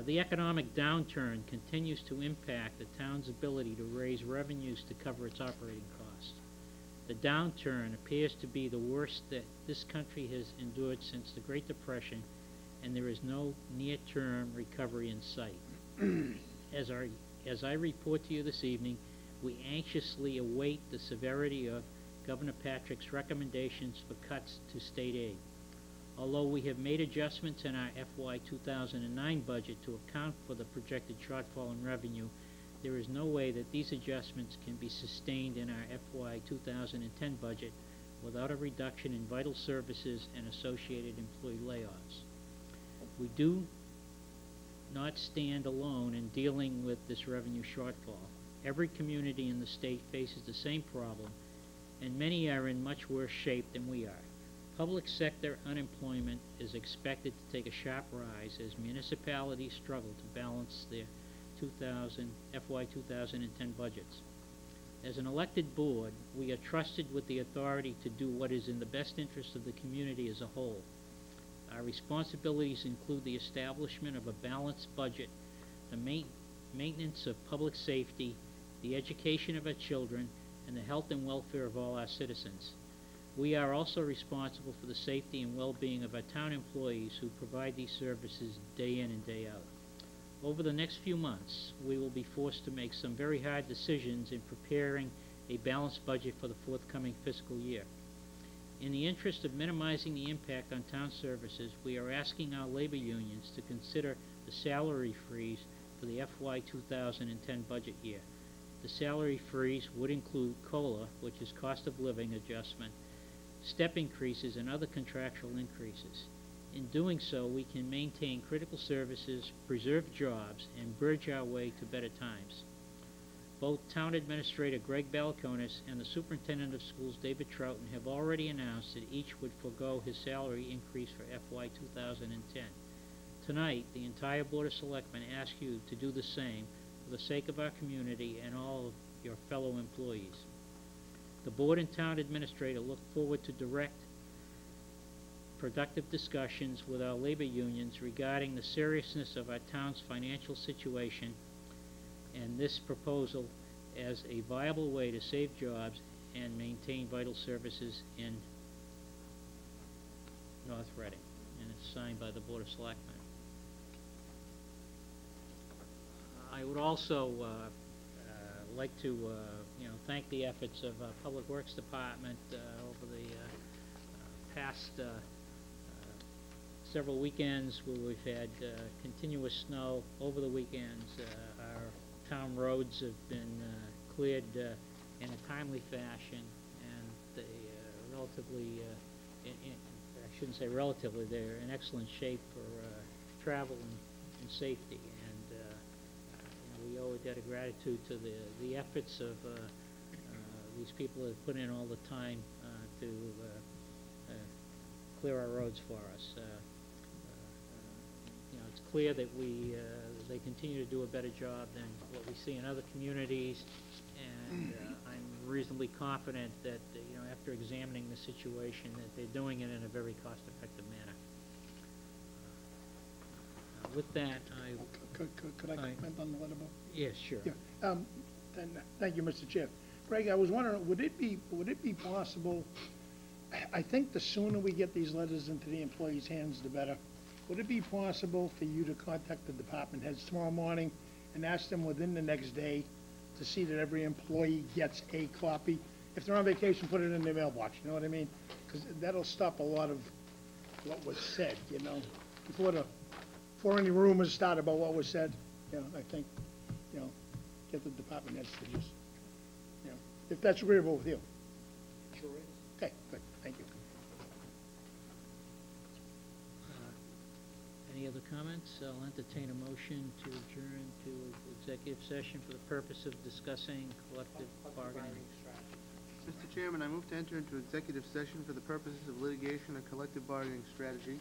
The economic downturn continues to impact the town's ability to raise revenues to cover its operating costs. The downturn appears to be the worst that this country has endured since the Great Depression, and there is no near-term recovery in sight. As I report to you this evening, we anxiously await the severity of Governor Patrick's recommendations for cuts to state aid. Although we have made adjustments in our FY 2009 budget to account for the projected shortfall in revenue, there is no way that these adjustments can be sustained in our FY 2010 budget without a reduction in vital services and associated employee layoffs. We do not stand alone in dealing with this revenue shortfall. Every community in the state faces the same problem, and many are in much worse shape than we are. Public sector unemployment is expected to take a sharp rise as municipalities struggle to balance their FY 2010 budgets. As an elected board, we are trusted with the authority to do what is in the best interest of the community as a whole. Our responsibilities include the establishment of a balanced budget, the maintenance of public safety, the education of our children, and the health and welfare of all our citizens. We are also responsible for the safety and well-being of our town employees who provide these services day in and day out. Over the next few months, we will be forced to make some very hard decisions in preparing a balanced budget for the forthcoming fiscal year. In the interest of minimizing the impact on town services, we are asking our labor unions to consider the salary freeze for the FY 2010 budget year. The salary freeze would include COLA, which is cost of living adjustment, step increases, and other contractual increases. In doing so, we can maintain critical services, preserve jobs, and bridge our way to better times. Both Town Administrator Greg Balcones and the Superintendent of Schools David Troughton have already announced that each would forego his salary increase for FY 2010. Tonight, the entire Board of Selectmen ask you to do the same for the sake of our community and all of your fellow employees. The Board and Town Administrator look forward to direct, productive discussions with our labor unions regarding the seriousness of our town's financial situation and this proposal as a viable way to save jobs and maintain vital services in North Reading. And it's signed by the Board of Selectmen. I would also like to thank the efforts of Public Works Department over the past several weekends where we've had continuous snow. Over the weekends, our town roads have been cleared in a timely fashion, and they relatively, I shouldn't say relatively, they're in excellent shape for travel and safety. And we owe a debt of gratitude to the efforts of these people that have put in all the time to clear our roads for us. It's clear that they continue to do a better job than what we see in other communities, and I'm reasonably confident that after examining the situation, that they're doing it in a very cost-effective manner. With that, Could I comment on the letter, Bob? Yes, sure. Yeah. And thank you, Mr. Chair. Greg, I was wondering, would it be possible? I think the sooner we get these letters into the employees' hands, the better. Would it be possible for you to contact the department heads tomorrow morning and ask them within the next day to see that every employee gets a copy? If they're on vacation, put it in their mailbox, you know what I mean? Because that'll stop a lot of what was said, before any rumors start about what was said. I think, get the department heads to just, if that's agreeable with you. Sure is. Okay, good, thank you. Any other comments? I'll entertain a motion to adjourn to executive session for the purpose of discussing collective bargaining. Mr. Chairman, I move to enter into executive session for the purposes of litigation or collective bargaining strategy,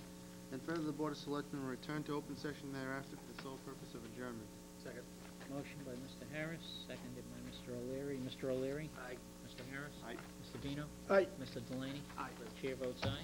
and further the Board of Selectmen will return to open session thereafter for the sole purpose of adjournment. Second. Motion by Mr. Harris, seconded by Mr. O'Leary. Mr. O'Leary? Aye. Mr. Harris? Aye. Mr. Bino? Aye. Mr. Delaney? Aye. The chair votes aye.